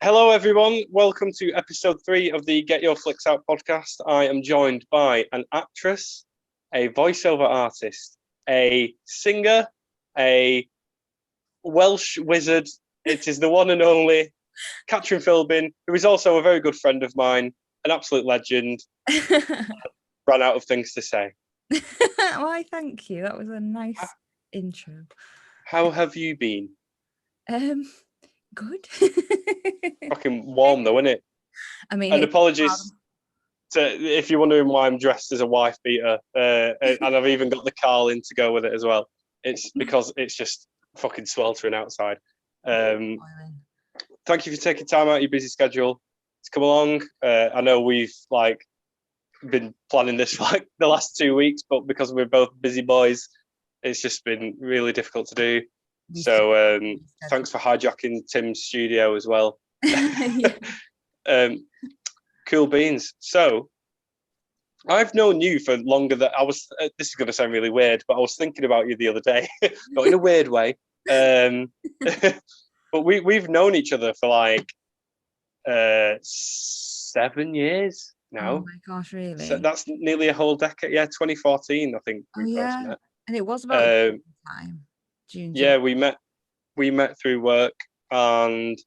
Hello, everyone. Welcome to episode 3 of the Get Your Flicks Out podcast. I am joined by an actress, a voiceover artist, a singer, a Welsh wizard. It is the one and only Catryn Philbin, who is also a very good friend of mine, an absolute legend. Ran out of things to say. Why, thank you. That was a nice intro. How have you been? Good. Fucking warm though, isn't it? I mean, And apologies if you're wondering why I'm dressed as a wife beater, and I've even got the Carlin to go with it as well. It's because it's just fucking sweltering outside. Thank you for taking time out of your busy schedule to come along. I know we've been planning this for the last 2 weeks, but because we're both busy boys, it's just been really difficult to do. So thanks for hijacking Tim's studio as well. Cool beans. So I've known you for longer than I was. This is going to sound really weird, but I was thinking about you the other day, not in a weird way. But we've known each other for 7 years now. Oh my gosh, really? So that's nearly a whole decade. Yeah, 2014, I think we first met. And it was about time. June. Yeah, we met through work, and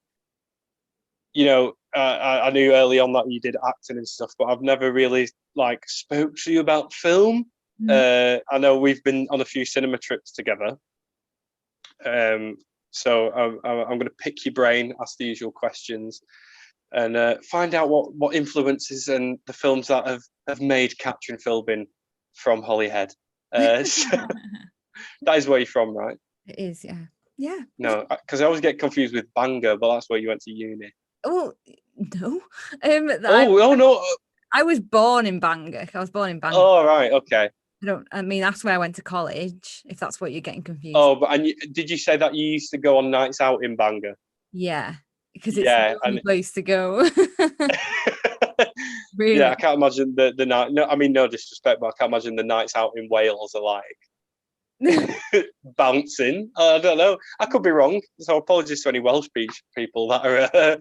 I knew early on that you did acting and stuff, but I've never really spoke to you about film. I know we've been on a few cinema trips together. So I'm going to pick your brain, ask the usual questions, and find out what influences and the films that have made Catryn Philbin from Holyhead. So that is where you're from, right? It is, yeah. Yeah. No, because I always get confused with Bangor, but that's where you went to uni. Oh, no. No. I was born in Bangor. Oh, right, okay. That's where I went to college, if that's what you're getting confused. Oh, but did you say that you used to go on nights out in Bangor? Yeah, because it's the only place to go. Really? Yeah, I can't imagine the night. No, I mean, no disrespect, but I can't imagine the nights out in Wales are bouncing. I don't know. I could be wrong. So apologies to any Welsh people that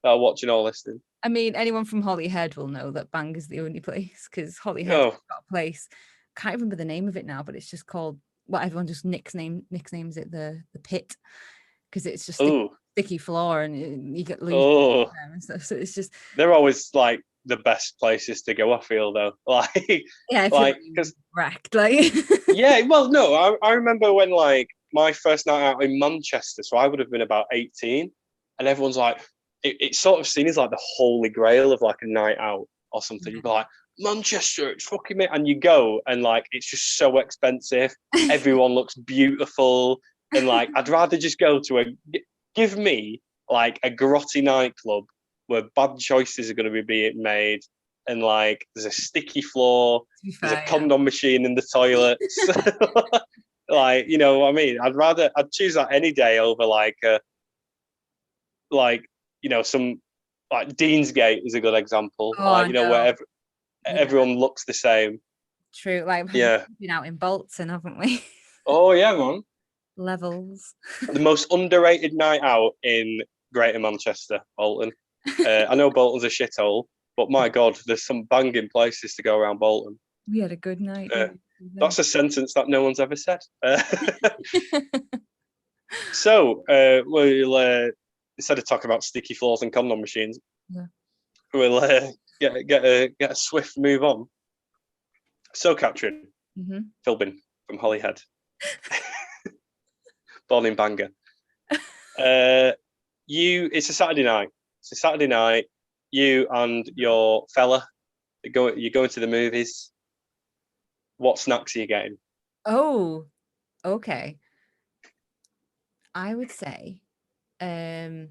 are watching or listening. I mean, anyone from Holyhead will know that Bangor's the only place, because Holyhead's got a place. Can't remember the name of it now, but it's just called, everyone just nicknames it the pit, because it's just sticky floor and you get loose and stuff. So it's just, they're always the best places to go, I feel, though. Because wrecked, yeah, well, no, I remember when my first night out in Manchester, so I would have been about 18, and everyone's it's sort of seen as the holy grail of a night out or something. You'd be like, Manchester, it's fucking me, and you go and it's just so expensive. Everyone looks beautiful, and I'd rather just go to give me a grotty nightclub where bad choices are going to be being made, and there's a sticky floor, there's a condom machine in the toilets. You know what I mean? I'd choose that any day over some Deansgate is a good example. Where everyone looks the same. True. We've been out in Bolton, haven't we? Oh yeah, man. Levels. The most underrated night out in Greater Manchester, Bolton. I know Bolton's a shithole, but my God, there's some banging places to go around Bolton. We had a good night. That's a sentence that no one's ever said. So we'll instead of talking about sticky floors and condom machines, we'll get a swift move on. So, Catryn Philbin from Holyhead, born in Bangor. It's a Saturday night. You and your fella, you're going to the movies. What snacks are you getting? Oh, okay. I would say Ben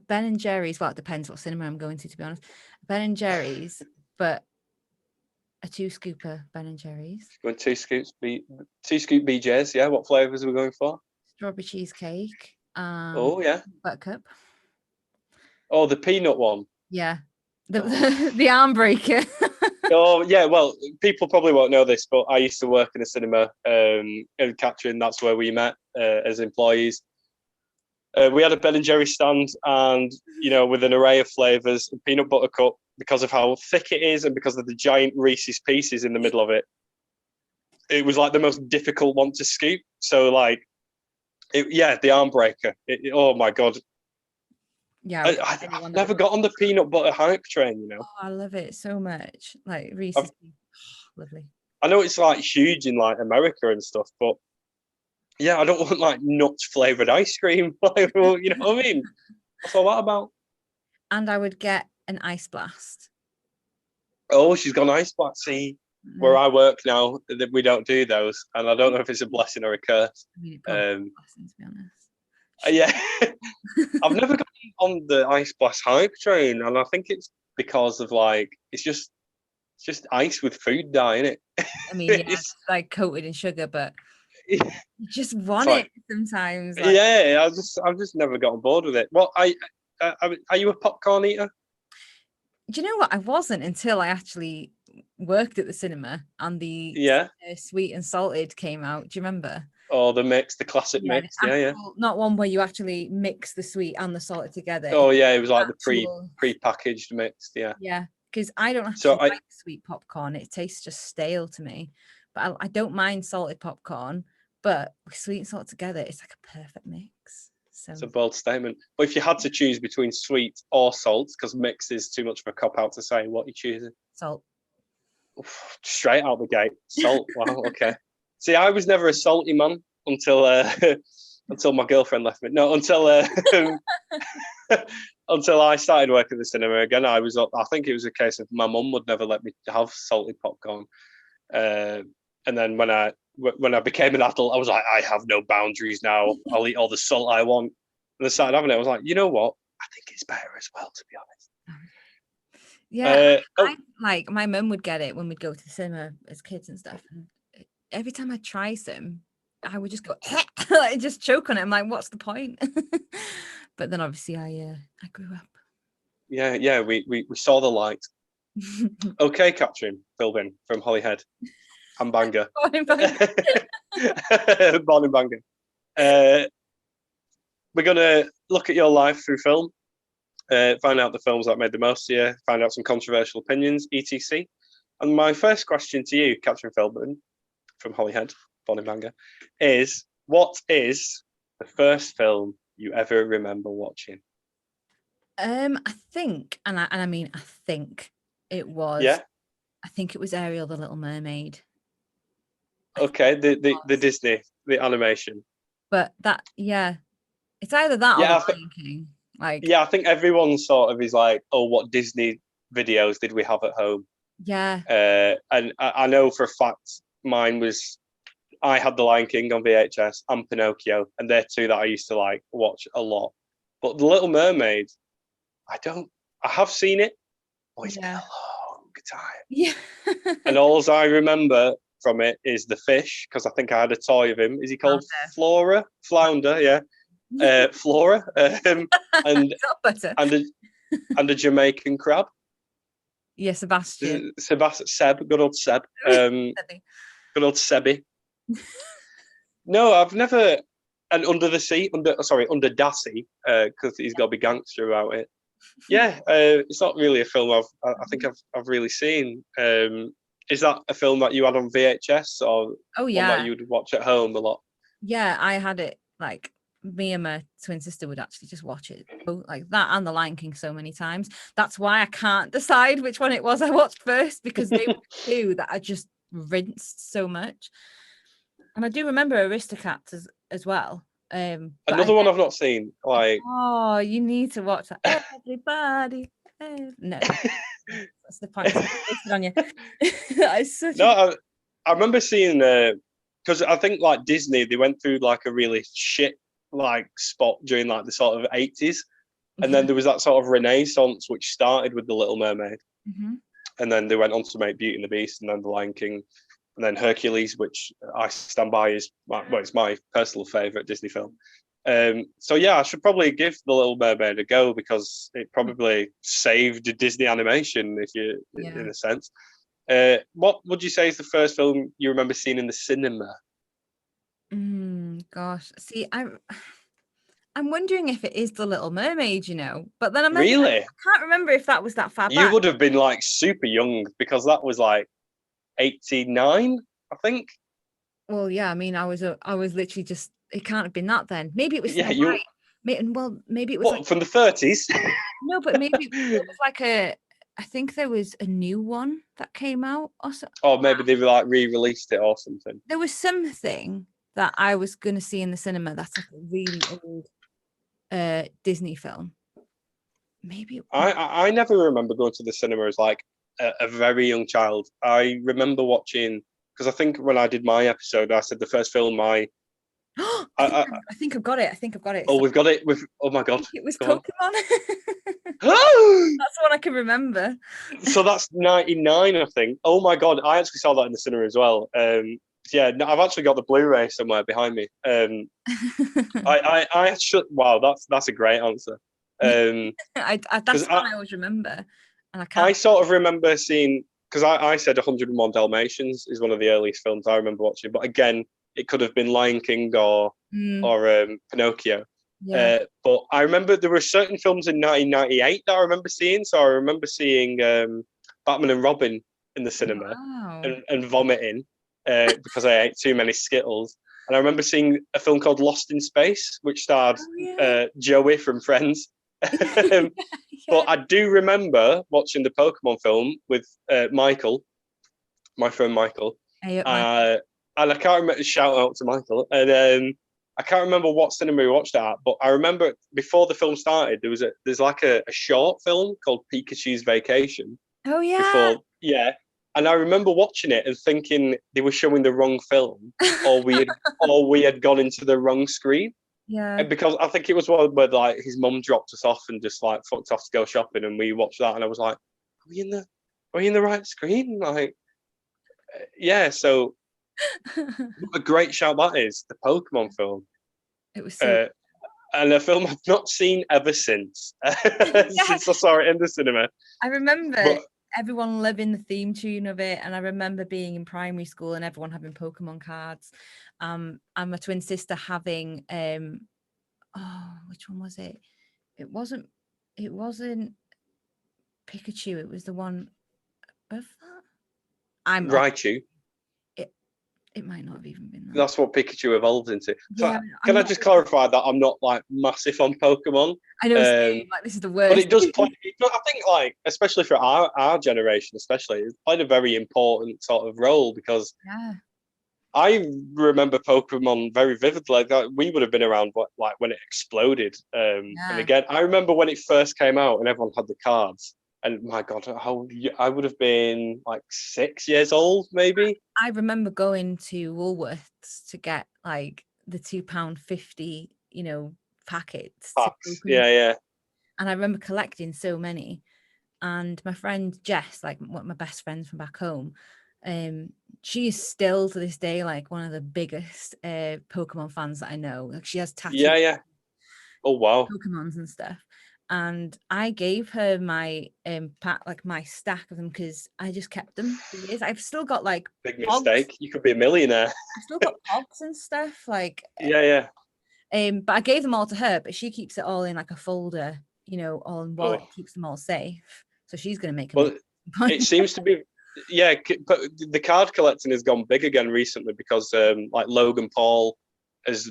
and Jerry's. Well, it depends what cinema I'm going to be honest. Ben and Jerry's, but a 2-scooper Ben and Jerry's. Going 2 scoop BJs, yeah. What flavours are we going for? Strawberry cheesecake. Oh yeah. Buttercup. Oh, the peanut one. Yeah. The arm breaker. Oh yeah, well, people probably won't know this, but I used to work in a cinema in Catryn. That's where we met as employees. We had a Ben and Jerry stand, and with an array of flavors, and peanut butter cup, because of how thick it is and because of the giant Reese's Pieces in the middle of it. It was like the most difficult one to scoop. So like, the arm breaker. Oh my god. Yeah, I've never got on the peanut butter hype train. Oh, I love it so much. Like Reese's, lovely. I know it's like huge in like America and stuff, but yeah, I don't want like nuts flavored ice cream. Like, well, you know what I mean? What's all that about? And I would get an ice blast. Oh, she's got an ice blast. See, where I work now, we don't do those, and I don't know if it's a blessing or a curse. I mean, it probably is a blessing, to be honest. Yeah, I've never got on the ice blast hype train, and I think it's because of like it's just ice with food dye in it. I mean, yeah, it's like coated in sugar, but you just want it sometimes. Like, yeah, I've just never got on board with it. Well, are you a popcorn eater? Do you know what? I wasn't until I actually worked at the cinema and the sweet and salted came out. Do you remember? Oh, the mix, the classic mix. Yeah. Not one where you actually mix the sweet and the salted together. Oh yeah, it was like the pre-packaged mix. Yeah. Yeah, because I don't actually like sweet popcorn. It tastes just stale to me. But I don't mind salted popcorn. But with sweet and salt together, it's like a perfect mix. So it's a bold statement. But if you had to choose between sweet or salt, because mix is too much of a cop-out to say, what are you choosing? Salt. Straight out the gate. Salt. Wow, okay. See, I was never a salty man until my girlfriend left me. No, until until I started working at the cinema again. I think it was a case of my mum would never let me have salted popcorn. And then when I became an adult, I was like, I have no boundaries now. I'll eat all the salt I want. And I started having it. I was like, you know what? I think it's better as well, to be honest. Yeah, like my mum would get it when we'd go to the cinema as kids and stuff. And every time I try some, I would just go, like, just choke on it. I'm like, what's the point? But then obviously I grew up. Yeah, we saw the light. Okay, Catryn Philbin from Holyhead and Bangor. Born in Bangor. Born in Bangor. We're going to look at your life through film, find out the films that made the most of you, find out some controversial opinions, etc. And my first question to you, Catryn Philbin from Holyhead, born in Bangor, is what is the first film you ever remember watching? I think, and I mean, I think it was. Yeah. I think it was Ariel, the Little Mermaid. Okay, the Disney, the animation. But it's either that or the Lion King. I think everyone sort of is like, oh, what Disney videos did we have at home? Yeah. And I know for a fact mine was, I had The Lion King on VHS and Pinocchio, and they're two that I used to like watch a lot. But The Little Mermaid, I have seen it, but it's been a long time. Yeah. And all I remember from it is the fish, because I think I had a toy of him. Is he called Flora? Flounder, yeah. Flora. And a Jamaican crab. Yeah, Sebastian. Seb, good old Seb. Good old Sebby. No, I've never. And Under the Sea, under Dassy, because he's got to be gangster about it. Yeah, it's not really a film I think I've really seen. Is that a film that you had on VHS or one that you would watch at home a lot? Yeah, I had it, like, me and my twin sister would actually just watch it, like that and The Lion King so many times. That's why I can't decide which one it was I watched first, because they were two that I just rinsed so much. And I do remember Aristocats as well. Another one I've not seen. Like, oh, you need to watch that. Everybody. No, that's the point. On you. That is such I remember seeing because I think like Disney, they went through like a really shit like spot during like the sort of 80s, and then there was that sort of renaissance which started with The Little Mermaid, and then they went on to make Beauty and the Beast, and then The Lion King, and then Hercules, which I stand by is it's my personal favorite Disney film. So yeah, I should probably give The Little Mermaid a go, because it probably saved Disney animation, if you in a sense. What would you say is the first film you remember seeing in the cinema? Gosh, see, I I'm wondering if it is The Little Mermaid, but then Really? I can't remember if that was that far You back. would have been like super young because that was like 89, I think. Well, yeah, I mean, I was literally just, it can't have been that then. Maybe it was Yeah, Snow you White. Well, maybe it was like, what from the 30s? no, but maybe it was like I think there was a new one that came out or so. Or maybe they've like re-released it or something. There was something that I was going to see in the cinema that's like a really old Disney film. Maybe I never remember going to the cinema as like a very young child. I remember watching, because I think when I did my episode, I said the first film I think I've got it. oh, we've got it. Oh my god, it was go on. Pokemon. That's what I can remember. So that's 99, I think. Oh my god, I actually saw that in the cinema as well. Yeah, no, I've actually got the Blu-ray somewhere behind me. I should. Wow, that's a great answer. That's what I always remember, and I I can't. sort of remember seeing, because I said 101 Dalmatians is one of the earliest films I remember watching, but again, it could have been Lion King or Pinocchio. Yeah. But I remember there were certain films in 1998 that I remember seeing. So I remember seeing Batman and Robin in the cinema Wow. and vomiting because I ate too many Skittles. And I remember seeing a film called Lost in Space, which starred Joey from Friends. But I do remember watching the Pokemon film with Michael, my friend Michael. Hey, And I can't remember, shout out to Michael. And I can't remember what cinema we watched it at, but I remember before the film started, there's like a short film called Pikachu's Vacation. Oh yeah. Before, yeah. And I remember watching it and thinking they were showing the wrong film, or we had gone into the wrong screen. Yeah. And because I think it was one where like his mum dropped us off and just like fucked off to go shopping, and we watched that, and I was like, "Are we in the right screen?" Like, yeah. So, what a great shout that is, the Pokemon film. It was so. And a film I've not seen ever since since I saw it in the cinema. I remember everyone living the theme tune of it, and I remember being in primary school and everyone having Pokemon cards, and my twin sister having which one was it? It wasn't Pikachu, it was the one above that. I'm Raichu. It might not have even been that. That's what Pikachu evolved into. So yeah, can I just clarify that I'm not like massive on Pokemon? I know, like this is the worst. But it does play. I think, like, especially for our generation, especially, it played a very important sort of role because I remember Pokemon very vividly. Like, we would have been around when it exploded. And again, I remember when it first came out and everyone had the cards. And my God, I would have been like 6 years old, maybe. I remember going to Woolworths to get like the £2.50, packets. Packs. Yeah. And I remember collecting so many. And my friend Jess, like one of my best friends from back home, she is still to this day like one of the biggest Pokemon fans that I know. Like, she has tattoos. Yeah. Oh wow. Pokemons and stuff. And I gave her my my stack of them because I just kept them for years. I've still got like big mistake. You could be a millionaire. I've still got pogs and stuff like yeah. But I gave them all to her, but she keeps it all in like a folder, all in wallet, keeps them all safe. So she's gonna make them. Well, it seems to be, yeah. But the card collecting has gone big again recently because like Logan Paul has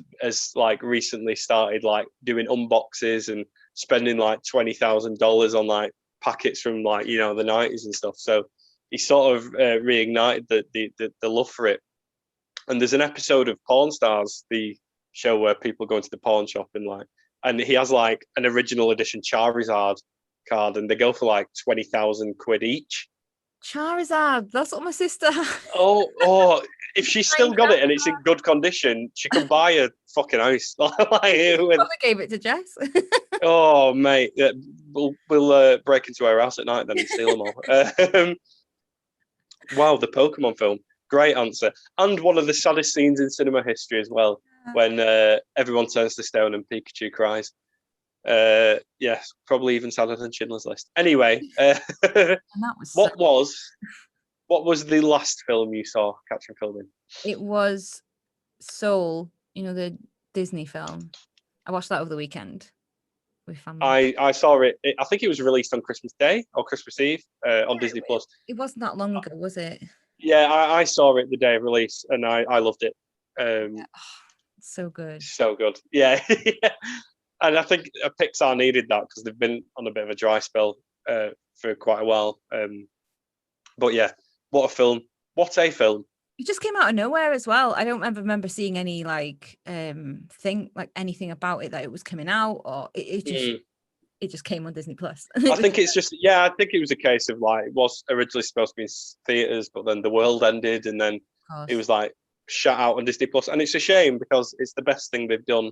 like recently started like doing unboxes and spending like $20,000 on like packets from like the 90s and stuff. So he sort of reignited the love for it. And there's an episode of Pawn Stars, the show where people go into the pawn shop and he has like an original edition Charizard card, and they go for like 20,000 quid each. Charizard, that's what my sister has. Oh, if she's still got it and it's in good condition, she can buy a fucking house. Probably gave it to Jess. Oh, mate, we'll break into her house at night then and steal them all. Wow, the Pokemon film, great answer, and one of the saddest scenes in cinema history as well, when everyone turns to stone and Pikachu cries. Yes, probably even sadder than Schindler's List. Anyway, and that was what was the last film you saw, Catryn Philbin? It was Soul, the Disney film. I watched that over the weekend with family. I saw it. I think it was released on Christmas Day or Christmas Eve on Disney Plus. It wasn't that long ago, was it? Yeah, I saw it the day of release, and I loved it. So good. So good. Yeah. And I think Pixar needed that because they've been on a bit of a dry spell for quite a while. But yeah, what a film! What a film! It just came out of nowhere as well. I don't remember seeing any anything about it that it was coming out, or it just came on Disney Plus. I think it's just I think it was a case of like it was originally supposed to be in theaters, but then the world ended, and then it was like shut out on Disney Plus, and it's a shame because it's the best thing they've done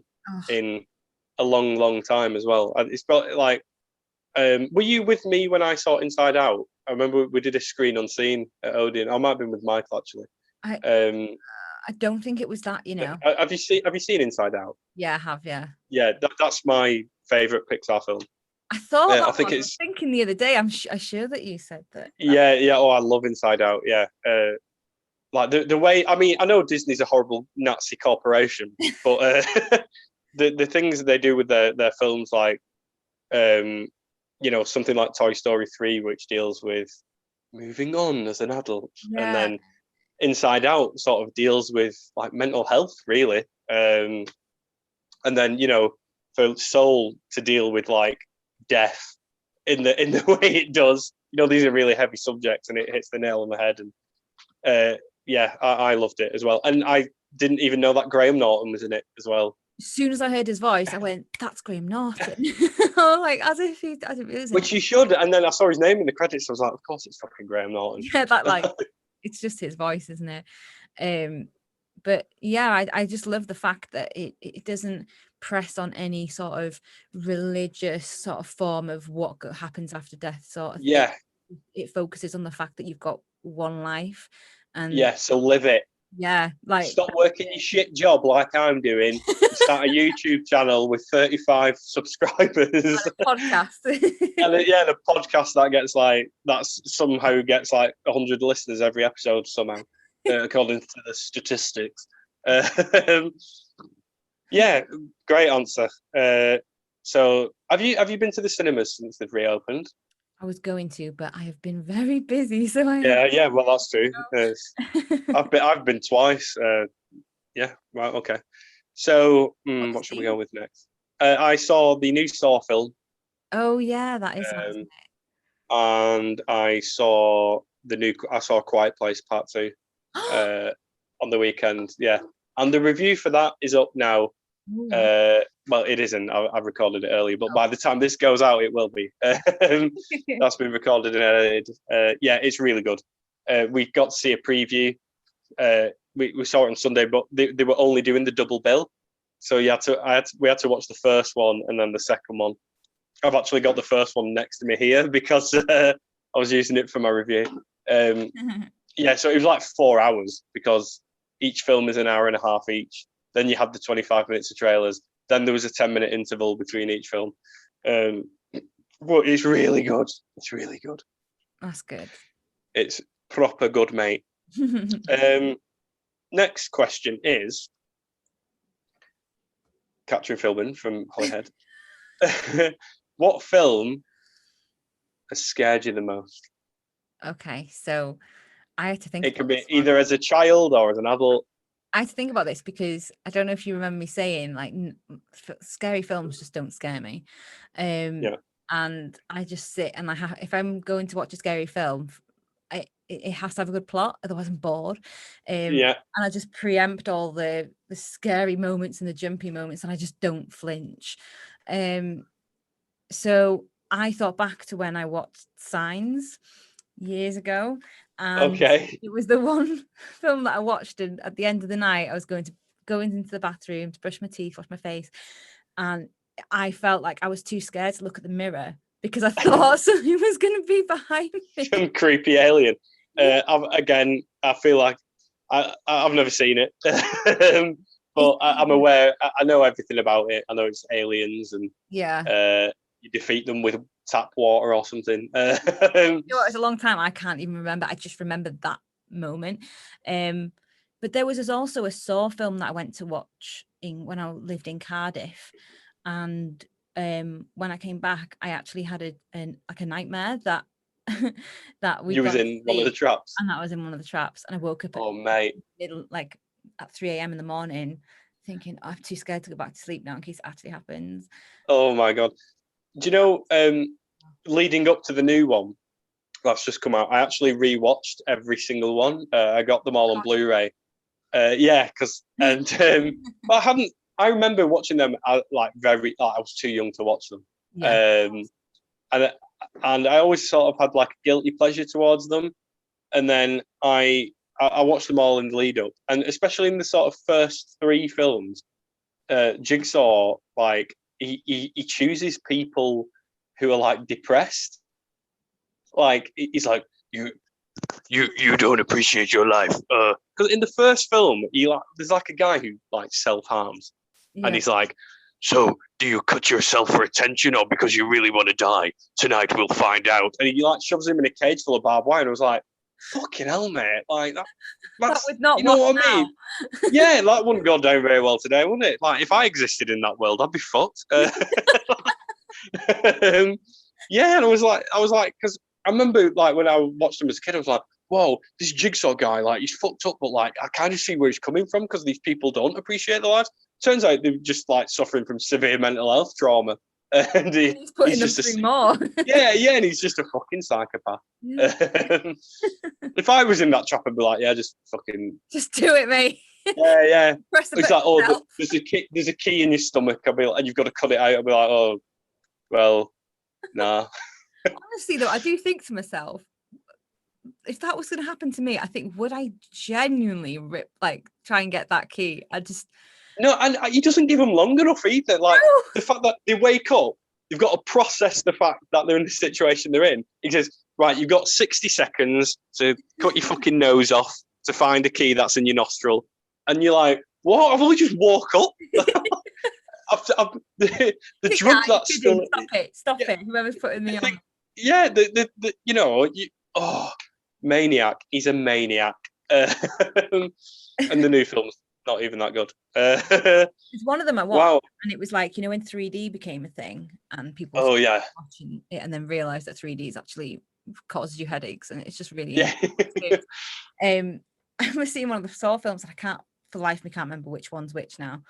in a long, long time as well. It's got like, were you with me when I saw Inside Out? I remember we did a screen unseen at Odeon. I might have been with Michael actually. I don't think it was that. Have you seen Inside Out? Yeah, I have. Yeah. Yeah, that's my favorite Pixar film. I thought. I think I was thinking the other day. I'm sure that you said that. Yeah. Oh, I love Inside Out. Yeah. Like the way. I mean, I know Disney's a horrible Nazi corporation, but the things that they do with their films, like something like Toy Story 3, which deals with moving on as an adult, and then Inside Out sort of deals with like mental health, really, and then for Soul to deal with like death in the way it does. These are really heavy subjects, and it hits the nail on the head. And I loved it as well. And I didn't even know that Graham Norton was in it as well. As soon as I heard his voice, I went, "That's Graham Norton." Like as if I didn't realize it. Which you should. And then I saw his name in the credits. I was like, "Of course, it's fucking Graham Norton." Yeah, it's just his voice, isn't it? But yeah, I just love the fact that it doesn't press on any sort of religious sort of form of what happens after death sort of thing. It focuses on the fact that you've got one life, and so live it. Yeah, like stop working your shit job like I'm doing. Start a YouTube channel with 35 subscribers. And a podcast. And the podcast that somehow gets like 100 listeners every episode somehow, according to the statistics. Yeah, great answer. So have you been to the cinemas since they've reopened? I was going to, but I have been very busy, so well, that's true. I've been twice. Yeah, right, okay. So what should we go with next? I saw the new Saw film. Oh yeah, that is nice, isn't it? And I saw A Quiet Place Part 2 on the weekend. Yeah, and the review for that is up now. Well, it isn't. I've recorded it earlier, but by the time this goes out, it will be. That's been recorded and edited. Yeah, it's really good. We got to see a preview. We saw it on Sunday, but they were only doing the double bill, so we had to watch the first one and then the second one. I've actually got the first one next to me here because I was using it for my review. Yeah, so it was like 4 hours because each film is an hour and a half each. Then you had the 25 minutes of trailers. Then there was a 10-minute interval between each film. But it's really good. It's really good. That's good. It's proper good, mate. Next question is Catryn Philbin from Holyhead. What film has scared you the most? Okay, so I had to think. It could be either as a child or as an adult. I had to think about this because I don't know if you remember me saying like scary films just don't scare me. And I just sit and if I'm going to watch a scary film, it has to have a good plot, otherwise I'm bored. And I just preempt all the scary moments and the jumpy moments, and I just don't flinch. So I thought back to when I watched Signs years ago, and it was the one film that I watched, and at the end of the night I was going into the bathroom to brush my teeth, wash my face, and I felt like I was too scared to look at the mirror because I thought something was going to be behind me. Some creepy alien. I feel like I've never seen it, but I'm aware. I know everything about it. I know it's aliens, and you defeat them with tap water or something. It's a long time. I can't even remember. I just remembered that moment. But there was also a Saw film that I went to watch when I lived in Cardiff, and when I came back, I actually had a nightmare that that we You was got in one of the traps, and that was in one of the traps, and I woke up mate, like at 3 a.m. in the morning, thinking I'm too scared to go back to sleep now in case it actually happens. oh my god. Do you know, leading up to the new one that's just come out, I actually rewatched every single one. I got them all on Blu-ray. Because I remember watching them I was too young to watch them. Yeah. And I always sort of had like a guilty pleasure towards them. And then I watched them all in the lead up, and especially in the sort of first three films, Jigsaw, like he chooses people who are like depressed. Like he's like, you don't appreciate your life. Because in the first film, there's like a guy who like self-harms, and he's like, so do you cut yourself for attention or because you really want to die? Tonight we'll find out. And he like shoves him in a cage full of barbed wire, and I was like, fucking hell, mate. Like that would not, you know what I mean? Yeah, that wouldn't go down very well today, wouldn't it? Like if I existed in that world, I'd be fucked. Yeah, and I was like, because I remember like when I watched him as a kid, I was like, whoa, this Jigsaw guy, like he's fucked up, but like I kind of see where he's coming from because these people don't appreciate their lives. Turns out they're just like suffering from severe mental health trauma, and he's putting them through more. and he's just a fucking psychopath. Yeah. If I was in that trap, I'd be like, yeah, just do it, mate. Yeah. Press the it's like, oh, there's a key in your stomach. I'll be like, and you've got to cut it out. I'll be like, oh, well, nah. Honestly, though, I do think to myself, if that was going to happen to me, I think would I genuinely try and get that key? No, and he doesn't give them long enough either. Like the fact that they wake up, they've got to process the fact that they're in the situation they're in. He says, right, you've got 60 seconds to cut your fucking nose off to find a key that's in your nostril. And you're like, what? I've only just woke up. The drug that's still... Stop it. Whoever's putting me on. Yeah, maniac. He's a maniac. And the new film's not even that good. It's one of them I watched, and it was like, when 3D became a thing, and people watching it and then realised that 3D is actually causes you headaches, and it's just really I was seeing one of the Saw films, and I can't remember which one's which now.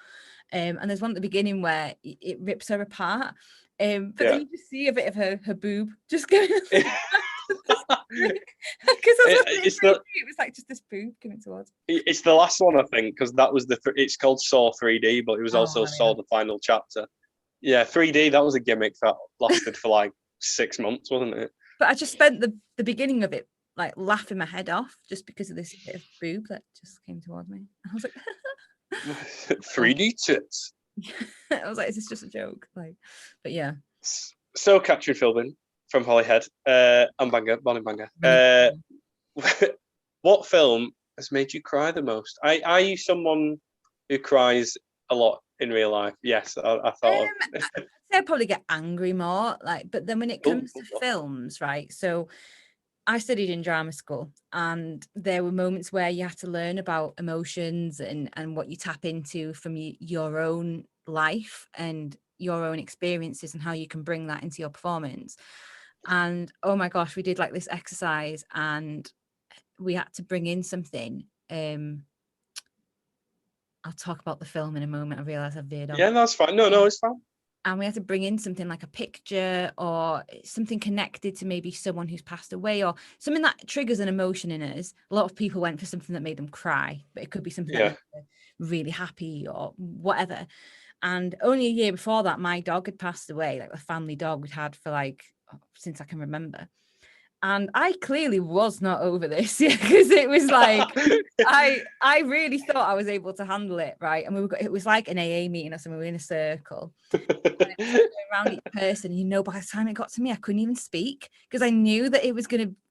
And there's one at the beginning where it rips her apart. But then you just see a bit of her boob just going because it was like just this boob coming towards me. It's the last one, I think, because that was it's called Saw 3D, but it was also Saw the Final Chapter. Yeah, 3D, that was a gimmick that lasted for like 6 months, wasn't it? But I just spent the beginning of it like laughing my head off just because of this bit of boob that just came towards me. I was like 3D tits. I was like, is this just a joke? But yeah. So Catryn Philbin from Holyhead and Bangor, born in Bangor. What film has made you cry the most? Are you someone who cries a lot in real life? Yes, I thought. I'd say I probably get angry more. But then when it comes to films, right? So I studied in drama school, and there were moments where you had to learn about emotions and what you tap into from your own life and your own experiences and how you can bring that into your performance. And oh my gosh, we did like this exercise, and we had to bring in something. I'll talk about the film in a moment. I realize I've veered off. Yeah, that's fine. No, it's fine. And we had to bring in something like a picture or something connected to maybe someone who's passed away or something that triggers an emotion in us. A lot of people went for something that made them cry, but it could be something that made them really happy or whatever. And only a year before that, my dog had passed away, like the family dog we'd had for since I can remember. And I clearly was not over this, because it was like I really thought I was able to handle it, right? And it was like an AA meeting or something. We were in a circle around each person. By the time it got to me, I couldn't even speak because I knew that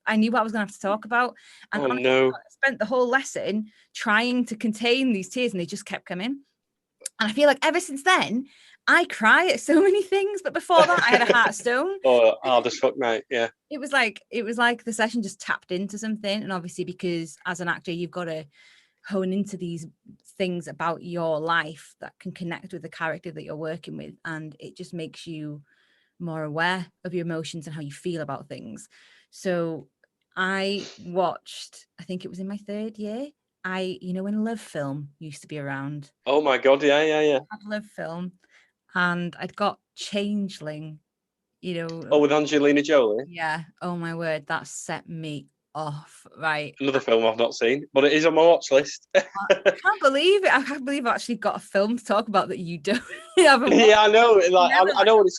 I knew what I was going to have to talk about. And I spent the whole lesson trying to contain these tears, and they just kept coming. And I feel like ever since then, I cry at so many things, but before that, I had a heart stone. Hard as fuck, mate. Yeah. It was like the session just tapped into something, and obviously because as an actor, you've got to hone into these things about your life that can connect with the character that you're working with, and it just makes you more aware of your emotions and how you feel about things. So I watched, I think it was in my 3rd year, when Love Film used to be around. Oh my God, yeah. I had Love Film, and I'd got Changeling, Oh, with Angelina Jolie. yeah, oh my word, that set me off, right? Another film I've not seen, but it is on my watch list. I can't believe it. I can't believe I've actually got a film to talk about that you don't haven't watched. Yeah, I know. Like, I Never, know what it's.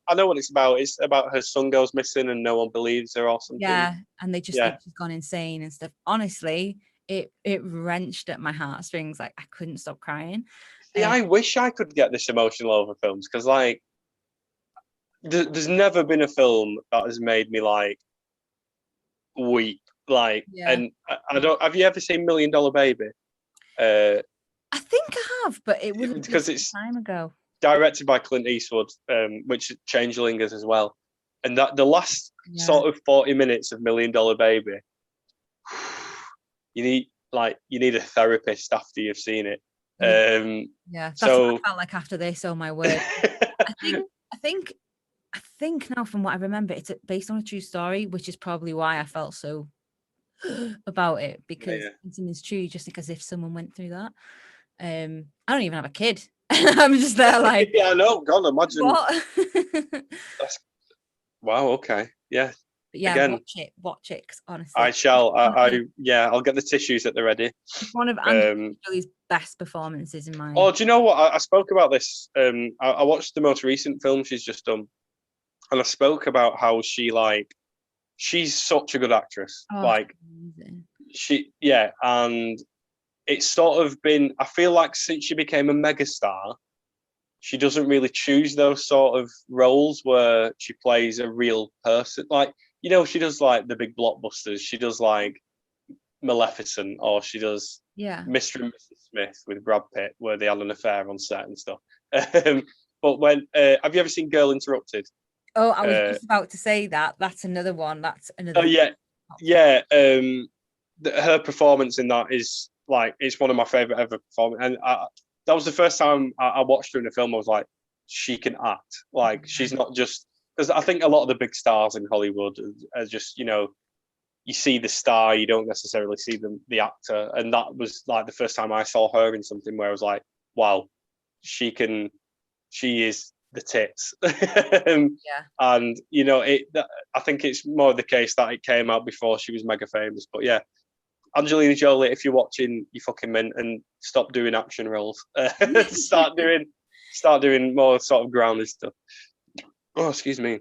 I know what it's about. It's about her son goes missing and no one believes her or something. yeah, and they just Yeah. think she's gone insane and stuff. Honestly, it wrenched at my heartstrings. Like, I couldn't stop crying. See, I wish I could get this emotional over films, because like there's never been a film that has made me like weep. Like, Yeah. and I don't. Have you ever seen Million Dollar Baby? I think I have, but it was because a it's time ago. directed by Clint Eastwood, which Changeling is as well. And that the last sort of 40 minutes of Million Dollar Baby, you need a therapist after you've seen it. Yeah, that's so what I felt like after this. Oh my word! I think now, from what I remember, it's based on a true story, which is probably why I felt so about it, because something's true, just because if someone went through that. I don't even have a kid. I'm just there like, yeah, I know. God, imagine. What? Wow. Okay. Yeah. But yeah, again, watch it. Cause honestly, I shall. I'll get the tissues at the ready. It's one of Angelina Jolie's best performances in my. Oh, do you know what? I spoke about this. I watched the most recent film she's just done, and I spoke about how she's such a good actress. Like, and it's sort of been. I feel like since she became a megastar, she doesn't really choose those sort of roles where she plays a real person. Like, she does like the big blockbusters. She does like Maleficent, or she does Mr. and Mrs. Smith with Brad Pitt, where they had an affair on set and stuff. But when have you ever seen Girl Interrupted? Oh, I was just about to say that. That's another one. That's another. Oh yeah. Her performance in that is like, it's one of my favorite ever performances, and that was the first time I watched her in a film. I was like, she can act. Like, she's not just, because I think a lot of the big stars in Hollywood are just, you see the star, you don't necessarily see the actor. And that was like the first time I saw her in something where I was like, wow, she is the tits. And I think it's more the case that it came out before she was mega famous. But yeah, Angelina Jolie, if you're watching, you fucking mint, and stop doing action roles. Start doing more sort of grounded stuff. Oh, excuse me.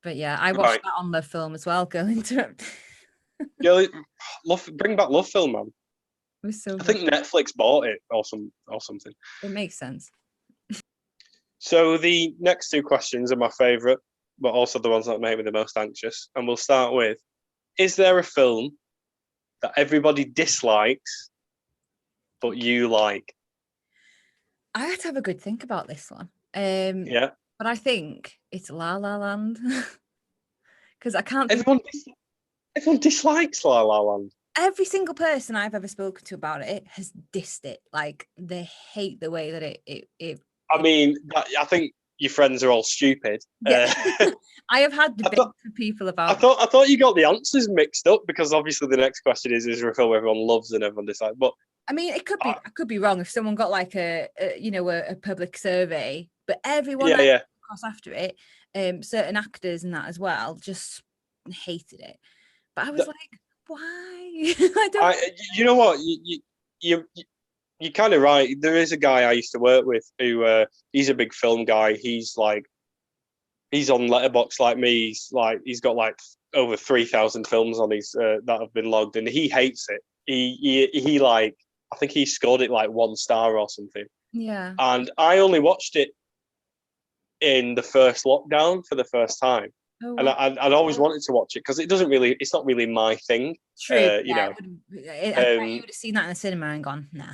But yeah, I watched that on Love Film as well. Girl Interrupted. Bring back Love Film, man. It was so I think Netflix bought it or something. It makes sense. So the next two questions are my favourite, but also the ones that make me the most anxious. And we'll start with, is there a film that everybody dislikes, but you like? I had to have a good think about this one. Yeah. But I think it's La La Land. Because I can't. Everyone dislikes La La Land. Every single person I've ever spoken to about it has dissed it. Like, they hate the way that it I mean, I think your friends are all stupid. Yeah. I have had debates with people about. I thought you got the answers mixed up, because obviously the next question is there a film everyone loves and everyone dislikes? But I mean, it could be. I could be wrong if someone got like a public survey, but everyone across after it, certain actors and that as well, just hated it. But I was like, why? I don't. You know what? You're kind of right. There is a guy I used to work with who he's a big film guy. He's on Letterboxd like me. He's got like over 3,000 films on his that have been logged, and he hates it. He like, I think he scored it like 1 star or something. Yeah. And I only watched it in the first lockdown for the first time. Oh, wow. And I'd always wanted to watch it because it's not really my thing. True. I would have seen that in the cinema and gone, nah.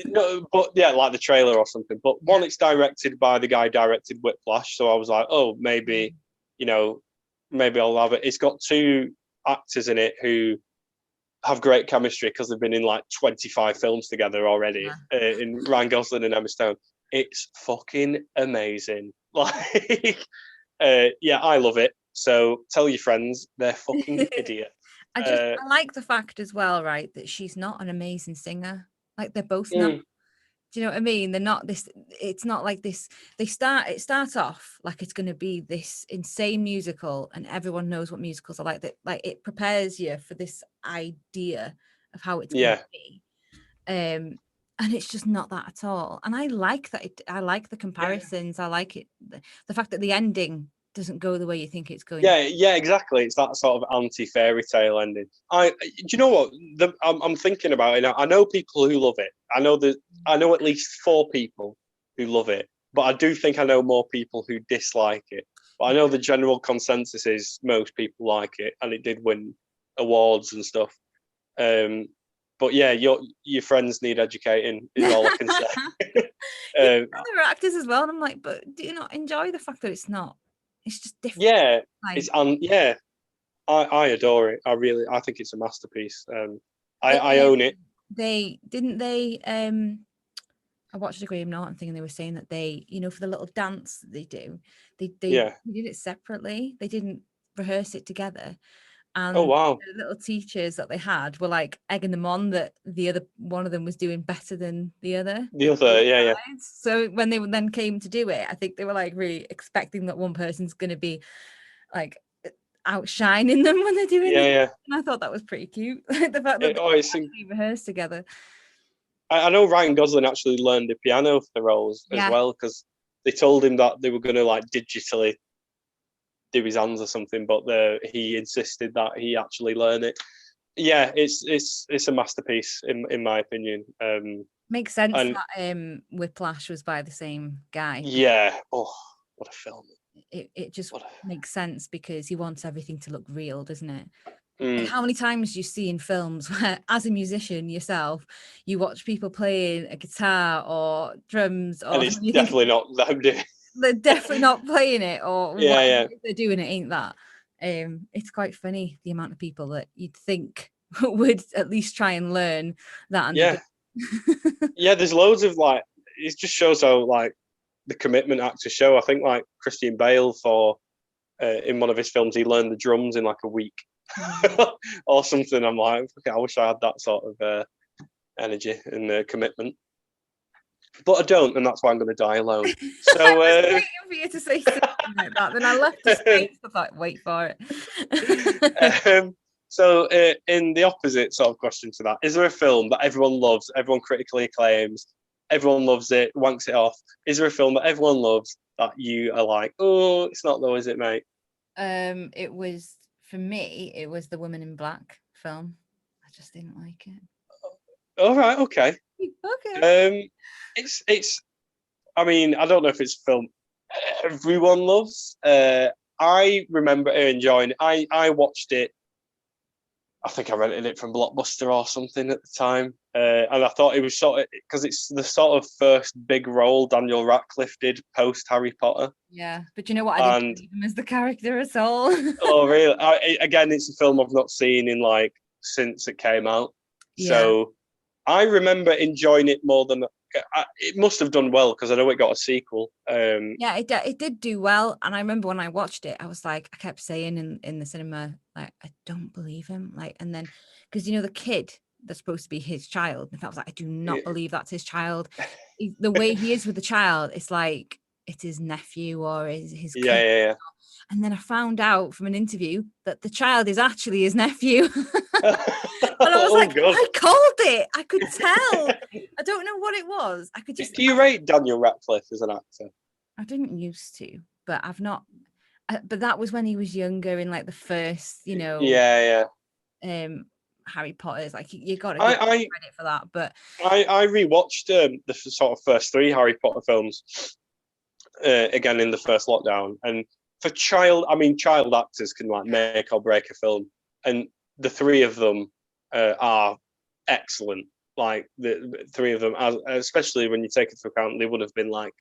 No, but yeah, like the trailer or something. But one, it's directed by the guy who directed Whiplash, so I was like, oh, maybe I'll have it. It's got 2 actors in it who have great chemistry because they've been in like 25 films together already. In Ryan Gosling and Emma Stone, it's fucking amazing. Like, yeah, I love it. So tell your friends they're fucking idiots. I like the fact as well, right, that she's not an amazing singer. Like they're both not. Do you know what I mean? They're not this. It's not like this. It starts off like it's going to be this insane musical, and everyone knows what musicals are like. That like it prepares you for this idea of how it's going to be, and it's just not that at all. And I like that. I like the comparisons. I like it. The fact that the ending doesn't go the way you think it's going. Yeah, exactly. It's that sort of anti-fairy tale ending. Do you know what? I'm thinking about it now. I know people who love it. I know at least 4 people who love it, but I do think I know more people who dislike it. But I know the general consensus is most people like it, and it did win awards and stuff. But yeah, your friends need educating is all I can say. They're actors as well, and I'm like, but do you not enjoy the fact that it's not? It's just different. Yeah, like, I adore it. I think it's a masterpiece. I own it. They I watched a Graham Norton thing, and they were saying that they, for the little dance that they do, they did it separately. They didn't rehearse it together. And oh wow, the little teachers that they had were like egging them on that the other one of them was doing better than the other. Yeah. So when they then came to do it, I think they were like really expecting that one person's going to be like outshining them when they're doing it. Yeah. And I thought that was pretty cute. The fact that they actually rehearsed together. I know Ryan Gosling actually learned the piano for the roles as well, because they told him that they were going to like digitally do his hands or something, but he insisted that he actually learn it. Yeah, it's a masterpiece in my opinion. Makes sense that Whiplash was by the same guy. Yeah. Oh, what a film! It just makes sense because he wants everything to look real, doesn't it? Like how many times do you see in films where, as a musician yourself, you watch people playing a guitar or drums, or and it's definitely not them doing. They're definitely not playing it, or whatever they're doing it ain't that. It's quite funny the amount of people that you'd think would at least try and learn that. And yeah, there's loads of like, it just shows how like the commitment actors show. I think like Christian Bale in one of his films, he learned the drums in like a week. Or something. I'm like, okay, I wish I had that sort of energy and commitment, but I don't, and that's why I'm going to die alone. So I was waiting for you to say something like that. Then I left the space. I thought, wait for it. So in the opposite sort of question to that, is there a film that everyone loves, everyone critically acclaims, everyone loves it, wanks it off? Is there a film that everyone loves that you are like, oh, it's not though, is it, mate? It was. For me, it was the Woman in Black film. I just didn't like it. All right, okay. Okay. It's. I mean, I don't know if it's a film everyone loves. I remember enjoying it. I watched it. I think I rented it from Blockbuster or something at the time, and I thought it was sort of, because it's the sort of first big role Daniel Radcliffe did post Harry Potter. Yeah, but you know what? I didn't believe him as the character at all. Oh, really? Again, it's a film I've not seen in like since it came out. Yeah. So I remember enjoying it more than it must have done well, because I know it got a sequel. Yeah, it did do well, and I remember when I watched it, I was like, I kept saying in the cinema, like, I don't believe him, like, and then because the kid that's supposed to be his child, and I was like, I do not believe that's his child. The way he is with the child, it's like it's his nephew or his kid. Yeah. And then I found out from an interview that the child is actually his nephew. And I was like, God. I called it. I could tell. I don't know what it was. I could just. Do you rate Daniel Radcliffe as an actor? I didn't used to, but I've not. But that was when he was younger, in like the first, Yeah. Harry Potter's. Like you got to give credit for that. But I rewatched the sort of first 3 Harry Potter films again in the first lockdown, and for child actors can like make or break a film, and the 3 of them are excellent. Like the 3 of them, especially when you take into account they would have been like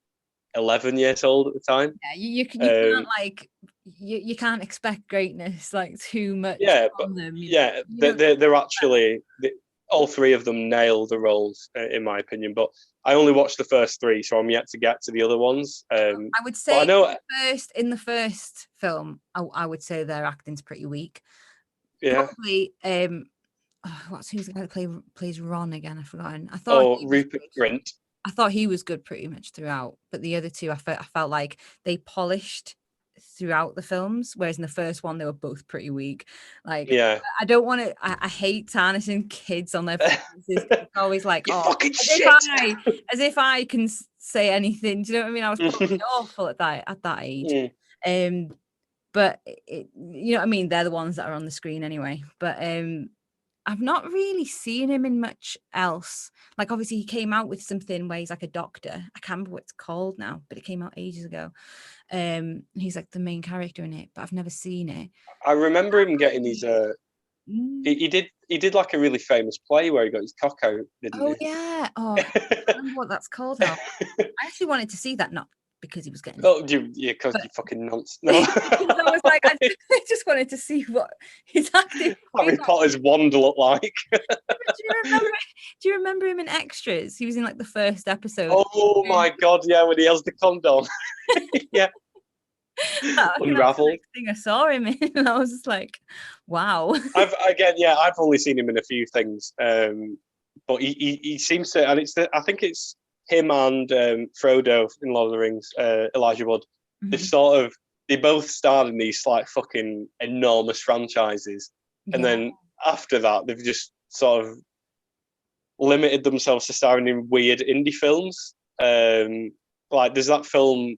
11 years old at the time. Yeah, you can't like you can't expect greatness like too much but from them. they're actually all three of them nail the roles in my opinion. But I only watched the first three, so I'm yet to get to the other ones. I would say in the first film, I would say their acting's pretty weak. Yeah. Probably. Who's the guy that plays Ron again? I've forgotten. I thought Rupert Grint. I thought he was good pretty much throughout, but the other two, I felt like they polished throughout the films, whereas in the first one they were both pretty weak. Like, I don't want to. I hate tarnishing kids on their faces. It's always like, fucking shit. As if I can say anything. Do you know what I mean? I was probably awful at that age. But you know what I mean? They're the ones that are on the screen anyway. But I've not really seen him in much else. Like, obviously, he came out with something where he's like a doctor. I can't remember what it's called now, but it came out ages ago. He's like the main character in it, but I've never seen it. I remember him getting his. He did like a really famous play where he got his cock out, didn't he? Yeah. Oh, I don't remember what that's called now. I actually wanted to see that, not because he was getting. Because you fucking nonsense. No. I was like, I just wanted to see what his acting. Harry Potter's wand looked like. Do you remember him in Extras? He was in like the first episode. Oh my god, yeah, when he has the condom. Yeah. Unraveled. Next thing I saw him in, and I was just like, wow. I've only seen him in a few things, but he seems to, and I think it's him and Frodo in Lord of the Rings, Elijah Wood. Mm-hmm. They both starred in these like fucking enormous franchises, and then after that they've just sort of limited themselves to starring in weird indie films. Like there's that film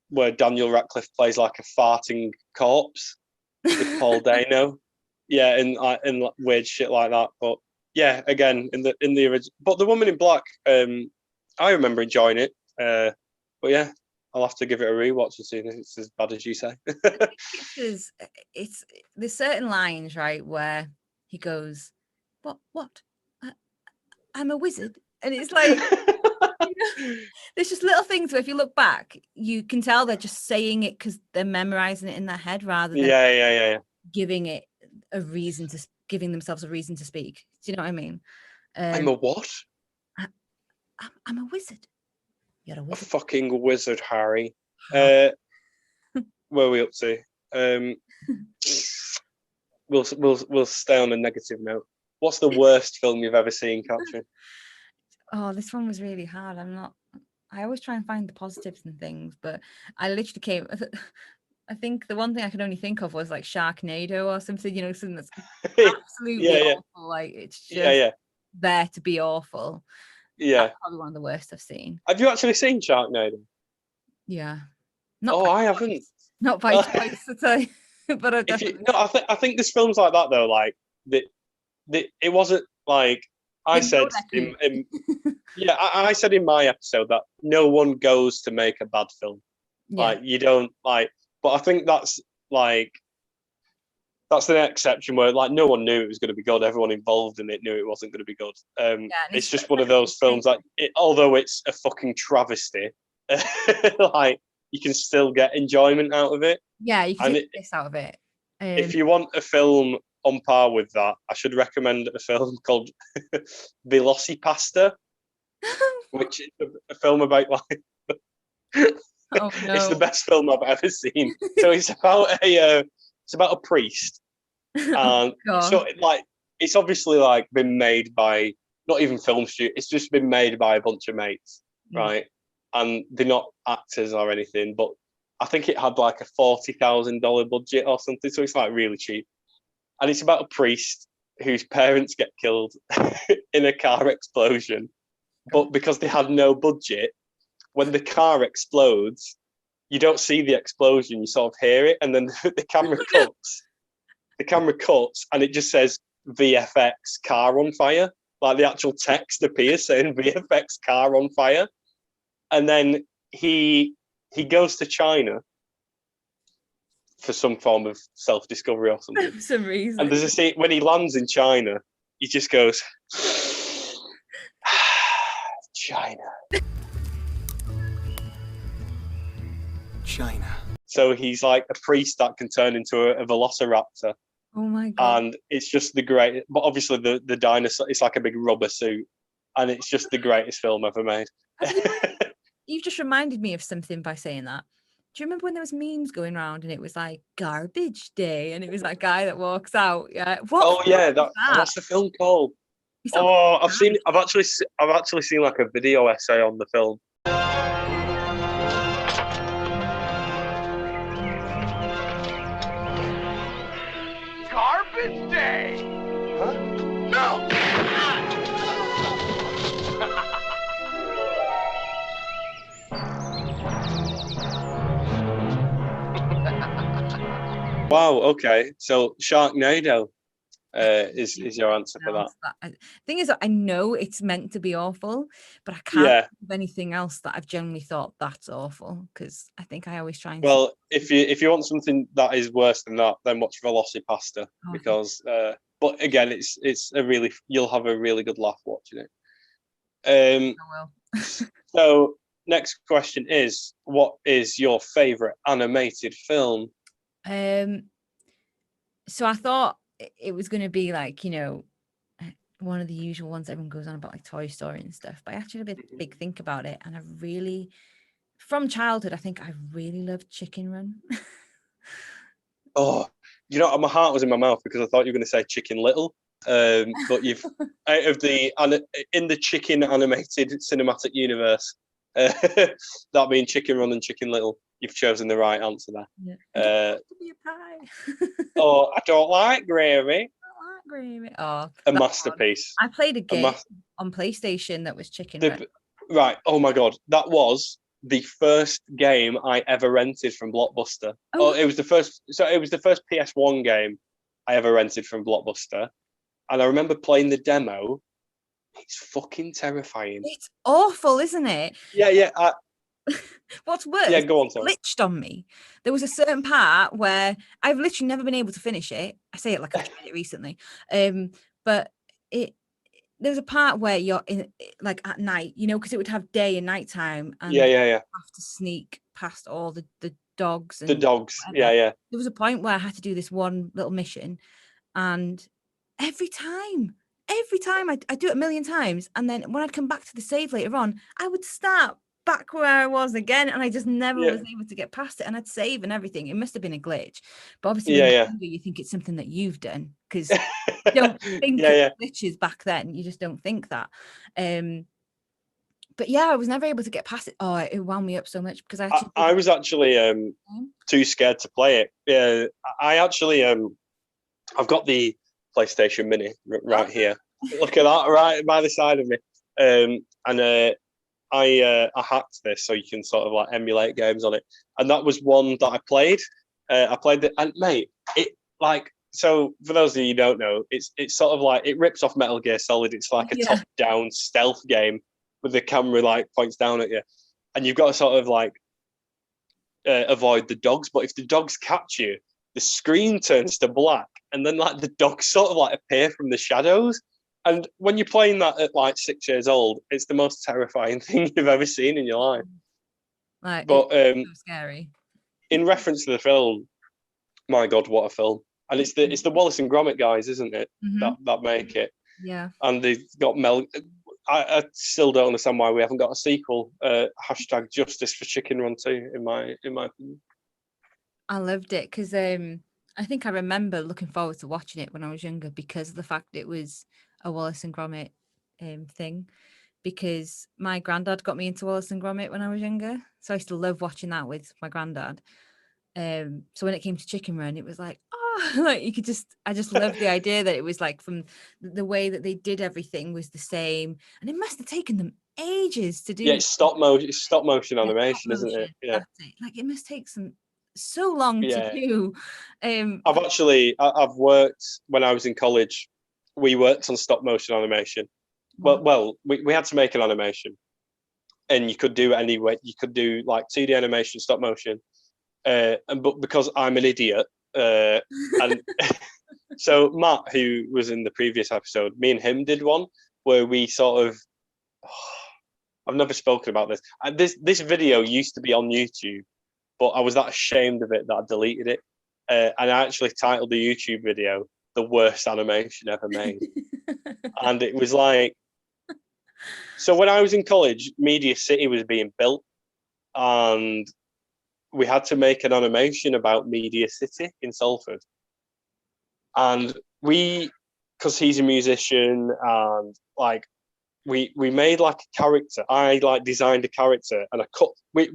where Daniel Radcliffe plays like a farting corpse with Paul Dano, and weird shit like that. But yeah, again in the original. But The Woman in Black, I remember enjoying it. But yeah, I'll have to give it a rewatch and see if it's as bad as you say. There's certain lines, right, where he goes, "What? I'm a wizard," and it's like. There's just little things where if you look back, you can tell they're just saying it because they're memorizing it in their head rather than giving themselves a reason to speak. Do you know what I mean? I'm a what? I'm a wizard. You're a wizard. A fucking wizard, Harry. Where are we up to? We'll stay on a negative note. What's the worst film you've ever seen, Catryn? Oh, this one was really hard. I always try and find the positives and things, but I literally I think the one thing I could only think of was like Sharknado or something, something that's absolutely awful. Like it's just there to be awful. Yeah. That's probably one of the worst I've seen. Have you actually seen Sharknado? Yeah. I haven't. Not by choice, to tell you. But I definitely. I think there's films like that though, like it wasn't like I said I said in my episode that no one goes to make a bad film. Like you don't like, but I think that's an exception where like no one knew it was going to be good. Everyone involved in it knew it wasn't going to be good. It's just one of those films like although it's a fucking travesty, like you can still get enjoyment out of it. Yeah, you can get this out of it. If you want a film on par with that, I should recommend a film called Velocipasta, which is a film about like it's the best film I've ever seen. So it's about a priest, and so like it's obviously like been made by not even film studio. It's just been made by a bunch of mates, right? And they're not actors or anything, but I think it had like a $40,000 budget or something, so it's like really cheap. And it's about a priest whose parents get killed in a car explosion. But because they had no budget, when the car explodes, you don't see the explosion, you sort of hear it. And then the camera cuts. The camera cuts and it just says VFX car on fire. Like the actual text appears saying VFX car on fire. And then he goes to China for some form of self-discovery or something. For some reason. And there's a scene when he lands in China, he just goes, China. So he's like a priest that can turn into a velociraptor. Oh my God. And it's just the great, but obviously the dinosaur, it's like a big rubber suit, and it's just the greatest film ever made. You've just reminded me of something by saying that. Do you remember when there was memes going around and it was like garbage day and it was that guy that walks out? Yeah. Oh yeah, what's the film called? Oh, I've actually seen like a video essay on the film. Garbage day. Huh? No. Wow. Okay. So Sharknado is your answer for that. Thing is, I know it's meant to be awful, but I can't think of anything else that I've generally thought that's awful, because I think I always try and. Well, if you want something that is worse than that, then watch Velocipasta, because but again, it's a really, you'll have a really good laugh watching it. I will. So next question is, what is your favorite animated film? So I thought it was going to be like, one of the usual ones everyone goes on about, like Toy Story and stuff, but I actually had a big think about it, and I really, from childhood, I think I really loved Chicken Run. Oh, my heart was in my mouth because I thought you were going to say Chicken Little. But you've out of in the chicken animated cinematic universe, that being Chicken Run and Chicken Little, you've chosen the right answer there. Yeah. Be a pie. Oh, I don't like gravy. Oh, a masterpiece. I played a game on PlayStation that was Chicken Run. Right. Oh my God, that was the first game I ever rented from Blockbuster. It was the first. So it was the first PS1 game I ever rented from Blockbuster, and I remember playing the demo. It's fucking terrifying. It's awful, isn't it? Yeah. What's worse? Yeah, go on. Sorry. Glitched on me. There was a certain part where I've literally never been able to finish it. I say it like I've tried it recently, but there was a part where you're in, like at night, because it would have day and night time, and yeah. you have to sneak past all the dogs and the dogs. Whatever. Yeah. There was a point where I had to do this one little mission, and every time I do it a million times, and then when I'd come back to the save later on, I would start back where I was again, and I just never was able to get past it, and I'd save and everything. It must have been a glitch, but obviously when you're younger, you think it's something that you've done, because you don't think glitches back then. You just don't think that. But yeah, I was never able to get past it. Oh, it wound me up so much because I was actually too scared to play it. Yeah, I actually I've got the PlayStation Mini right here. Look at that, right by the side of me. And I hacked this so you can sort of like emulate games on it, and that was one that I played. I played it, and mate, it like, so for those of you who don't know, it's sort of like, it rips off Metal Gear Solid. It's like a top-down stealth game with the camera like points down at you, and you've got to sort of like avoid the dogs. But if the dogs catch you, the screen turns to black, and then like the dogs sort of like appear from the shadows. And when you're playing that at like 6 years old, it's the most terrifying thing you've ever seen in your life. But it's so scary. In reference to the film, my God, what a film! And it's the Wallace and Gromit guys, isn't it? Mm-hmm. That make it. Yeah. And they've got I still don't understand why we haven't got a sequel. Hashtag justice for Chicken Run 2, in my opinion. I loved it because I think I remember looking forward to watching it when I was younger because of the fact it was a Wallace and Gromit thing, because my granddad got me into Wallace and Gromit when I was younger, so I used to love watching that with my granddad. So when it came to Chicken Run, it was like, like I just loved the idea that it was like, from the way that they did everything was the same, and it must have taken them ages to do. Yeah, it's stop motion animation, isn't it? Yeah, that's it. Like, it must take so long to do. I've worked, when I was in college, we worked on stop motion animation. Well, we had to make an animation, and you could do it anyway. You could do like 2D animation, stop motion, but because I'm an idiot, and so Matt, who was in the previous episode, me and him did one where we sort of, I've never spoken about this. This video used to be on YouTube, but I was that ashamed of it that I deleted it. And I actually titled the YouTube video "The Worst Animation Ever Made," and it was like, so when I was in college, Media City was being built, and we had to make an animation about Media City in Salford, and because he's a musician, and like we made like a character. I like designed a character, and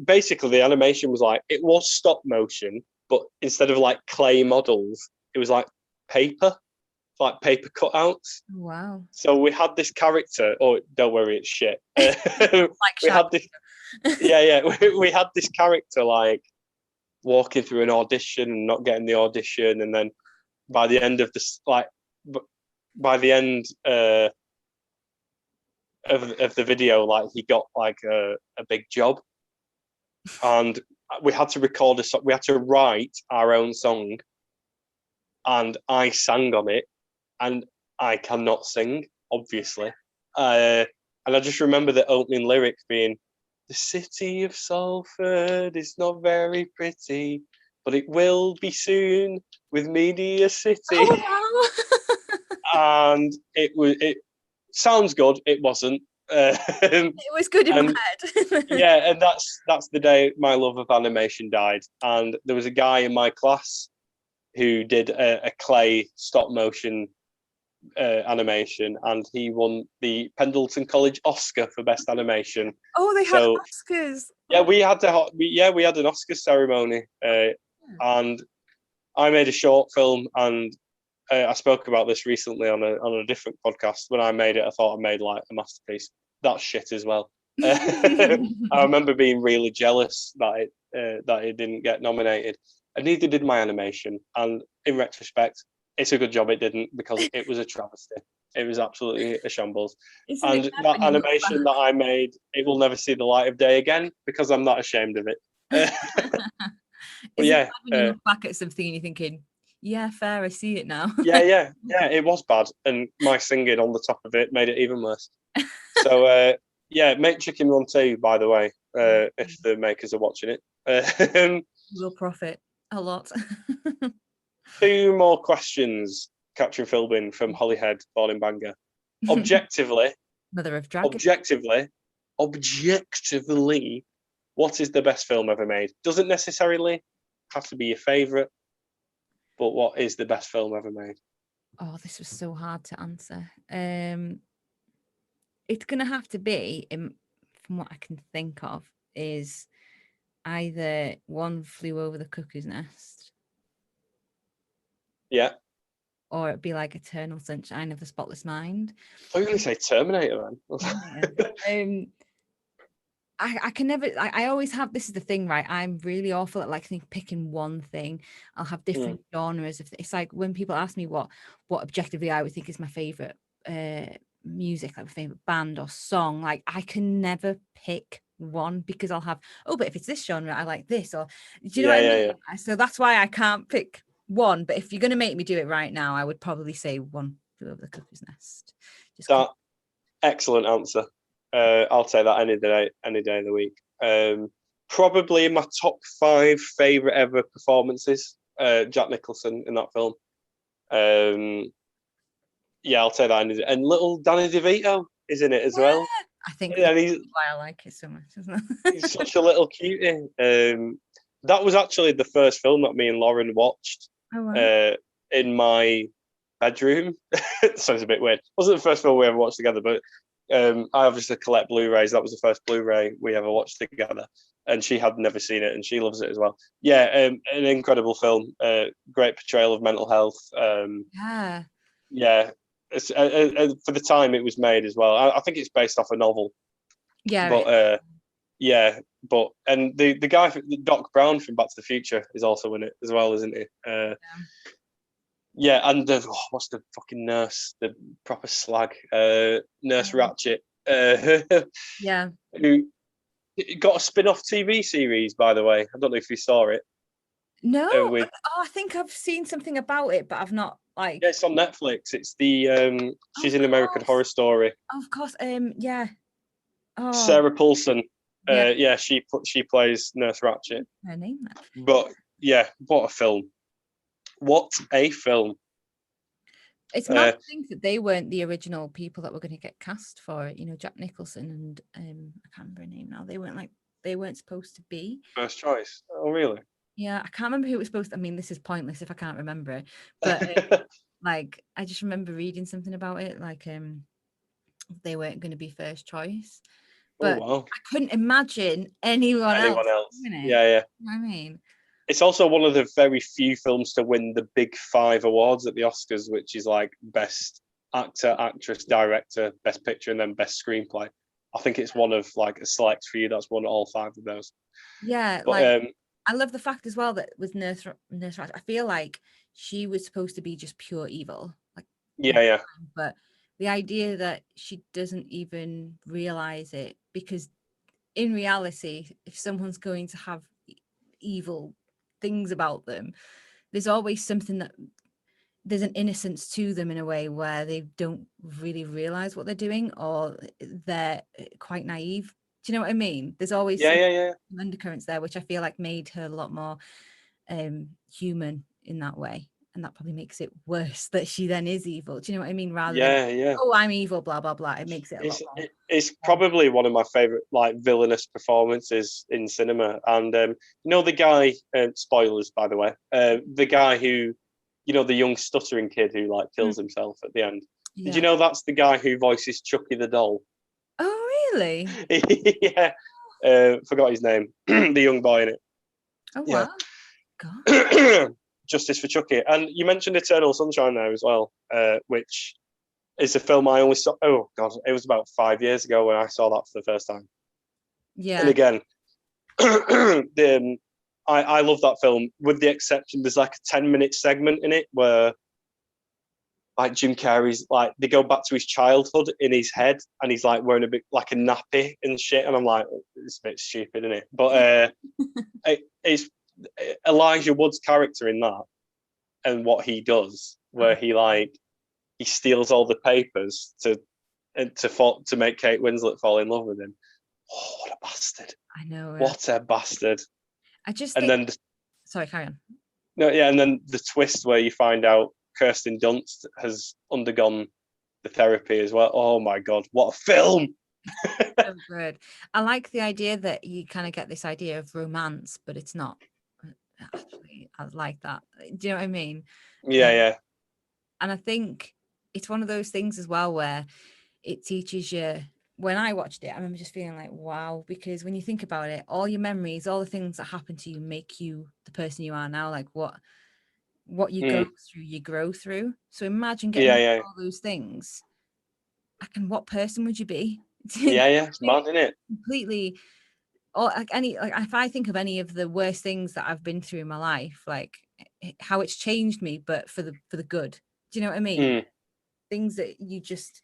basically the animation was like, it was stop motion, but instead of like clay models, it was like paper cutouts. Wow. So we had this character. Oh, don't worry, it's shit. Like we had this. Yeah. We had this character like walking through an audition and not getting the audition, and then by the end of this, like by the end of the video, like he got like a big job, and we had to record a song. We had to write our own song, and I sang on it, and I cannot sing, obviously. And I just remember the opening lyric being, "The city of Salford is not very pretty, but it will be soon with Media City." Oh, wow. And it sounds good. It wasn't. It was good in my head. Yeah, and that's the day my love of animation died. And there was a guy in my class who did a clay stop motion animation, and he won the Pendleton College Oscar for best animation. Oh, they had Oscars. Yeah, we had an Oscar ceremony, and I made a short film, and I spoke about this recently on a different podcast. When I made it, I thought I made like a masterpiece. That's shit as well. I remember being really jealous that it didn't get nominated, and neither did my animation. And in retrospect, it's a good job it didn't, because it was a travesty. It was absolutely a shambles. And that animation that I made, it will never see the light of day again, because I'm not ashamed of it. But yeah, when you look back at something and you're thinking, yeah, fair, I see it now. yeah, it was bad, and my singing on the top of it made it even worse. So yeah, make Chicken Run 2, by the way, if the makers are watching it. We'll profit a lot. 2 more questions, Catryn Philbin from Holyhead, born in Bangor. Objectively, Mother of Dragons. Objectively, what is the best film ever made? Doesn't necessarily have to be your favourite, but what is the best film ever made? Oh, this was so hard to answer. It's going to have to be, from what I can think of, is either One Flew Over the Cuckoo's Nest. Yeah. Or it'd be like Eternal Sunshine of the Spotless Mind. I was going to say Terminator, man. I can never, I always have, this is the thing, right? I'm really awful at like picking one thing. I'll have different genres. It's like when people ask me what objectively I would think is my favorite music, like my favorite band or song, like I can never pick one, because I'll have, but if it's this genre, I like this, or do you know what I mean? Yeah. So that's why I can't pick one. But if you're going to make me do it right now, I would probably say One Flew Over the Cuckoo's Nest. Excellent answer. I'll take that any day of the week. Probably in my top 5 favourite ever performances, Jack Nicholson in that film. Yeah, I'll take that any day. And little Danny DeVito is in it as well. I think that's why I like it so much, isn't it? He's such a little cutie. That was actually the first film that me and Lauren watched in my bedroom. Sounds a bit weird. It wasn't the first film we ever watched together, but I obviously collect Blu-rays. That was the first Blu-ray we ever watched together, and she had never seen it, and she loves it as well. Yeah, an incredible film. Great portrayal of mental health. Yeah. It's, for the time it was made as well. I think it's based off a novel. Yeah. But and the guy, Doc Brown from Back to the Future, is also in it as well, isn't he? Yeah, and what's the fucking nurse? The proper slag, Nurse Ratched. Yeah. Who got a spin-off TV series, by the way. I don't know if you saw it. No. I think I've seen something about it, but I've not like. Yeah, it's on Netflix. It's the she's in American Horror Story. Of course. Yeah. Sarah Paulson. Yeah, she plays Nurse Ratched. Her name. But yeah, what a film! What a film! It's mad to think that they weren't the original people that were going to get cast for it. You know, Jack Nicholson and I can't remember her name now. They weren't supposed to be first choice. Oh, really? Yeah, I can't remember who it was supposed to. I mean, this is pointless if I can't remember it. But like, I just remember reading something about it. Like, they weren't going to be first choice. But wow. I couldn't imagine anyone else doing it. Yeah. You know what I mean? It's also one of the very few films to win the big 5 awards at the Oscars, which is like best actor, actress, director, best picture, and then best screenplay. I think it's one of like a select few that's won all 5 of those. Yeah, but, I love the fact as well that with Nurse Ratched, I feel like she was supposed to be just pure evil. Like, yeah. But the idea that she doesn't even realize it, because in reality, if someone's going to have evil things about them, there's always something that there's an innocence to them in a way where they don't really realize what they're doing, or they're quite naive. Do you know what I mean? There's always yeah undercurrents there, which I feel like made her a lot more human in that way. And that probably makes it worse that she then is evil. Do you know what I mean? Rather than, oh, I'm evil, blah, blah, blah. It makes it a lot more. It's probably one of my favorite like villainous performances in cinema. And you know the guy, spoilers by the way, the guy who, you know, the young stuttering kid who like kills himself at the end. Yeah. Did you know that's the guy who voices Chucky the doll? Oh, really? Yeah. Forgot his name. The young boy in it. Oh, wow. God. Justice for Chucky. And you mentioned Eternal Sunshine there as well, which is a film I only saw. Oh, God. It was about 5 years ago when I saw that for the first time. Yeah. And again, I love that film, with the exception there's like a 10-minute segment in it where like Jim Carrey's like, they go back to his childhood in his head and he's like wearing a bit like a nappy and shit, and I'm like, it's a bit stupid, isn't it? But it's Elijah Wood's character in that and what he does, where he steals all the papers to make Kate Winslet fall in love with him. Oh, what a bastard! I know. What a bastard! I just and think... then sorry, carry on. No, yeah, and then the twist where you find out Kirsten Dunst has undergone the therapy as well. Oh my God, what a film! So good. I like the idea that you kind of get this idea of romance, but it's not. Actually, I like that. Do you know what I mean? Yeah. And I think it's one of those things as well where it teaches you. When I watched it, I remember just feeling like, wow, because when you think about it, all your memories, all the things that happen to you make you the person you are now. Like what you go through, you grow through. So imagine getting all those things. What person would you be? Yeah, it's mad, isn't it? Completely. Or if I think of any of the worst things that I've been through in my life, like how it's changed me, but for the good. Do you know what I mean? Things that you just,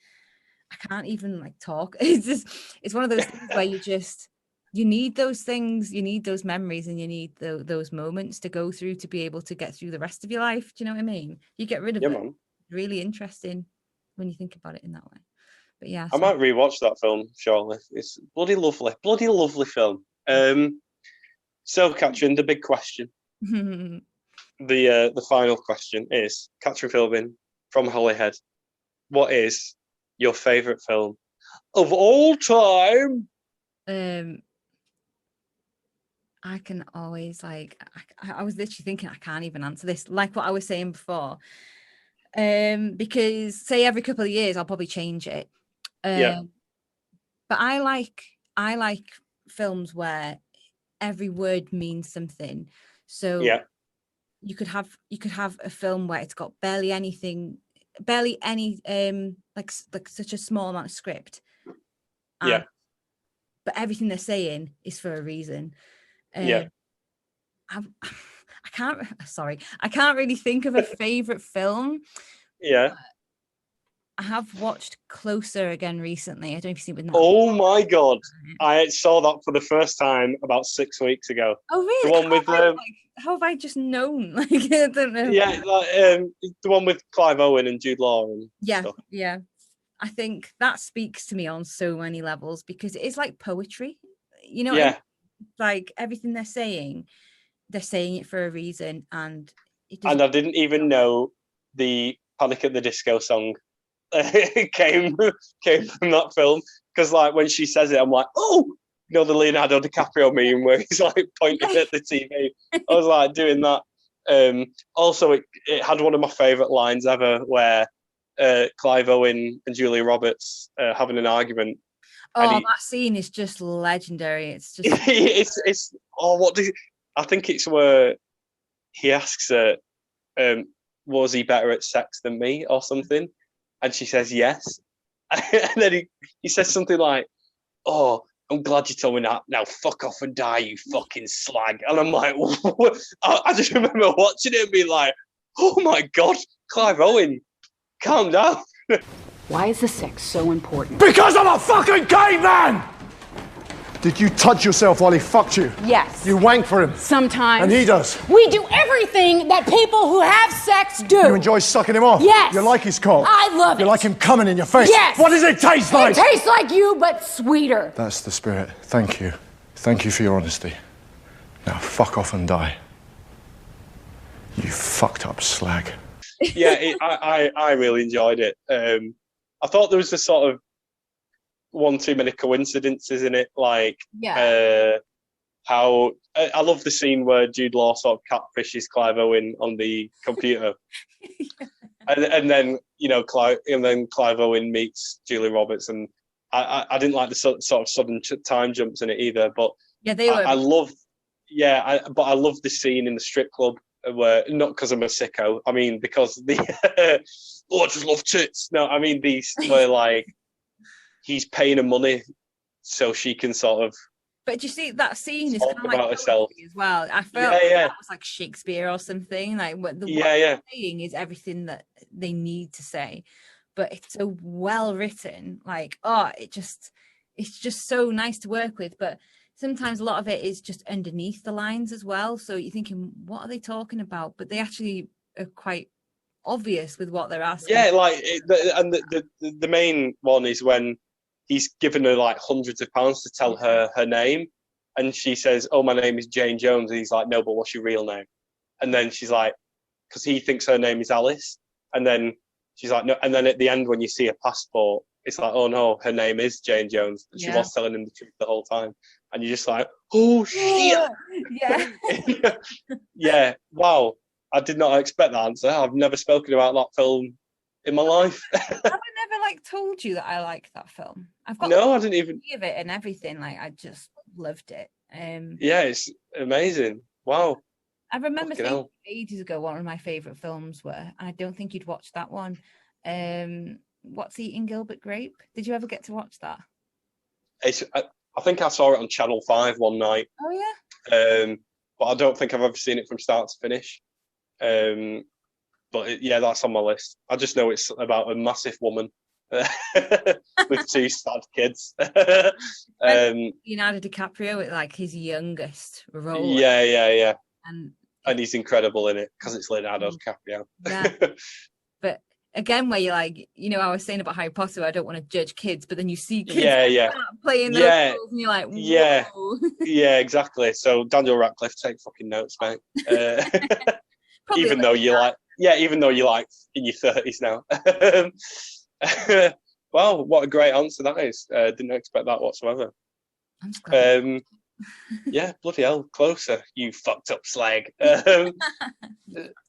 I can't even like talk. It's one of those things where you need those things, you need those memories, and you need those moments to go through to be able to get through the rest of your life. Do you know what I mean? You get rid of it. Man. Really interesting when you think about it in that way. But yeah, I might rewatch that film shortly. It's bloody lovely film. So Catryn, the big question, the final question is, Catryn Philbin from Holyhead, what is your favourite film of all time? I can always I was literally thinking I can't even answer this, like what I was saying before, because say every couple of years I'll probably change it. But I like films where every word means something. So you could have a film where it's got barely any like such a small amount of script. But everything they're saying is for a reason. I can't really think of a favorite film. I have watched Closer again recently. I don't know if you've seen it. Oh my God. I saw that for the first time about 6 weeks ago. Oh really? The one with how have I just known? Like, I don't know. Yeah, the one with Clive Owen and Jude Law and stuff. Yeah. I think that speaks to me on so many levels because it is like poetry. you know, Yeah. like everything they're saying it for a reason, and I didn't even know the Panic at the Disco song came from that film, because like when she says it, I'm like, oh, the Leonardo DiCaprio meme where he's like pointing at the TV. I was like doing that. Also, it had one of my favourite lines ever where Clive Owen and Julia Roberts having an argument. Oh, that scene is just legendary. It's just it's I think it's where he asks her, was he better at sex than me or something? And she says yes. And then he says something like, oh, I'm glad you told me that. Now fuck off and die, you fucking slag. And I'm like, I just remember watching it and being like, oh my God, Clive Owen, calm down. Why is the sex so important? Because I'm a fucking caveman! Did you touch yourself while he fucked you? Yes. You wank for him? Sometimes. And he does? We do everything that people who have sex do. You enjoy sucking him off? Yes. You like his cock? I love it. You like him coming in your face? Yes. What does it taste like? It tastes like you, but sweeter. That's the spirit. Thank you. Thank you for your honesty. Now fuck off and die. You fucked up slag. Yeah, I really enjoyed it. I thought there was a sort of one too many coincidences in it, like how I love the scene where Jude Law sort of catfishes Clive Owen on the computer, and then Clive Owen meets Julia Roberts, and I didn't like the sort of sudden time jumps in it either, but they were. I love the scene in the strip club where, not because I'm a sicko, I mean because the I just love tits. No, I mean these where like he's paying her money so she can sort of. But you see, that scene is kind of like herself as well. I felt that was like Shakespeare or something. Like what they're saying is everything that they need to say, but it's so well written. Like, it's just so nice to work with. But sometimes a lot of it is just underneath the lines as well. So you're thinking, what are they talking about? But they actually are quite obvious with what they're asking. Yeah, like the main one is when he's given her like hundreds of pounds to tell her name, and she says, "Oh, my name is Jane Jones." And he's like, "No, but what's your real name?" And then she's like, because he thinks her name is Alice, and then she's like, "No." And then at the end, when you see her passport, it's like, "Oh no, her name is Jane Jones." She was telling him the truth the whole time, and you're just like, "Oh shit!" Yeah, yeah. Wow. I did not expect that answer. I've never spoken about that film in my life. Have I never told you that I like that film? I've got I didn't even of it and everything. Like, I just loved it. Yeah, it's amazing. Wow. I remember saying ages ago one of my favourite films were, and I don't think you'd watched that one. What's Eating Gilbert Grape? Did you ever get to watch that? I think I saw it on Channel 5 one night. Oh yeah. But I don't think I've ever seen it from start to finish. But that's on my list. I just know it's about a massive woman with two sad kids. Leonardo DiCaprio with like his youngest role. Yeah. And he's incredible in it because it's Leonardo DiCaprio. Yeah. But again, where you're like, I was saying about Harry Potter, I don't want to judge kids, but then you see kids playing those roles and you're like, whoa. Yeah, exactly. So Daniel Radcliffe, take fucking notes, mate. Even though you're like in your 30s now. Well, what a great answer that is. Didn't expect that whatsoever. I'm just glad. Yeah, bloody hell, closer, you fucked up slag.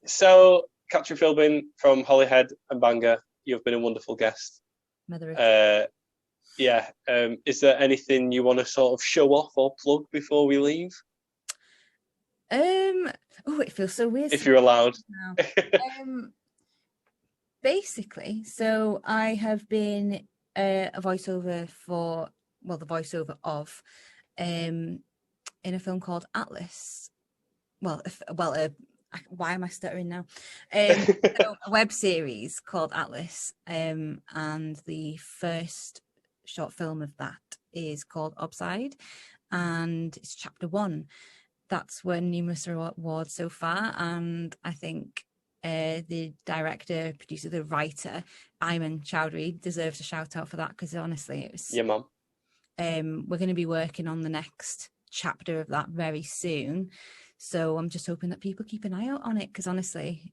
So, Catryn Philbin from Holyhead and Bangor, you've been a wonderful guest. Is there anything you want to sort of show off or plug before we leave? It feels so weird. If you're allowed. Basically, so I have been a voiceover for, the voiceover of, in a film called Atlas. Why am I stuttering now? So a web series called Atlas, and the first short film of that is called Upside, and it's chapter 1. That's won numerous awards so far, and I think the director, producer, the writer, Ayman Chowdhury, deserves a shout out for that, because honestly, it was we're going to be working on the next chapter of that very soon. So I'm just hoping that people keep an eye out on it, because honestly,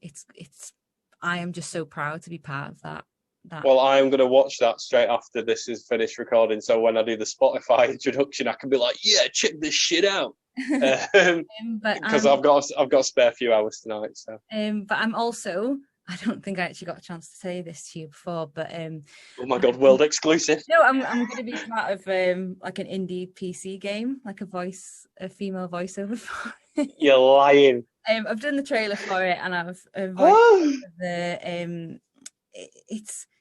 I am just so proud to be part of that. Well, I'm going to watch that straight after this is finished recording. So when I do the Spotify introduction, I can be like, yeah, check this shit out. Because I've got a spare few hours tonight. So. But I'm also, I don't think I actually got a chance to say this to you before, but oh my god, world exclusive. No, I'm going to be part of like an indie PC game, like a female voiceover for it. You're lying. I've done the trailer for it, and I've voiced the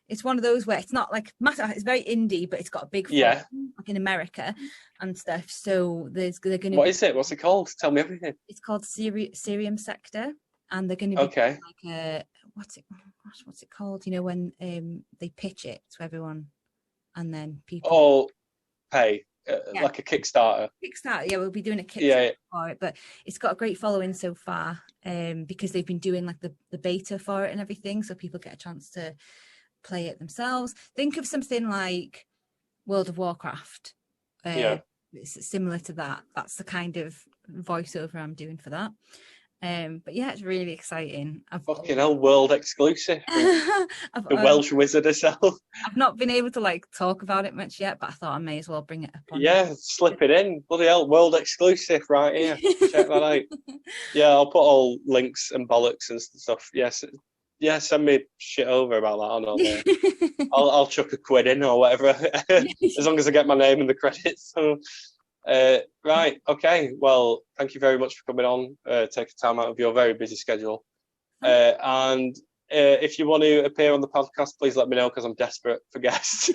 it's one of those where it's not like massive, it's very indie, but it's got a big following, like in America and stuff. So they're going to. What is it? What's it called? Tell me everything. It's called Cerium Sector, and they're going to be like a what's it called? You know, when they pitch it to everyone, and then people pay like a Kickstarter. Yeah, we'll be doing a Kickstarter for it, but it's got a great following so far, because they've been doing like the beta for it and everything, so people get a chance to play it themselves. Think of something like World of Warcraft. It's similar to that. That's the kind of voiceover I'm doing for that. But yeah, it's really exciting. Fucking hell, world exclusive. The Welsh wizard herself. I've not been able to like talk about it much yet, but I thought I may as well bring it up. Slip it in. Bloody hell, world exclusive right here. Check that out. Yeah, I'll put all links and bollocks and stuff. Yes. Yeah, send me shit over about that. I'll chuck £1 in or whatever, as long as I get my name in the credits. So, right, okay. Well, thank you very much for coming on, taking time out of your very busy schedule. And if you want to appear on the podcast, please let me know, because I'm desperate for guests.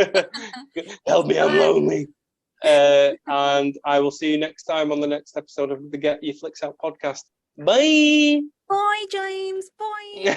Help me, I'm lonely. And I will see you next time on the next episode of the Get Your Flicks Out podcast. Bye. Bye, James. Bye.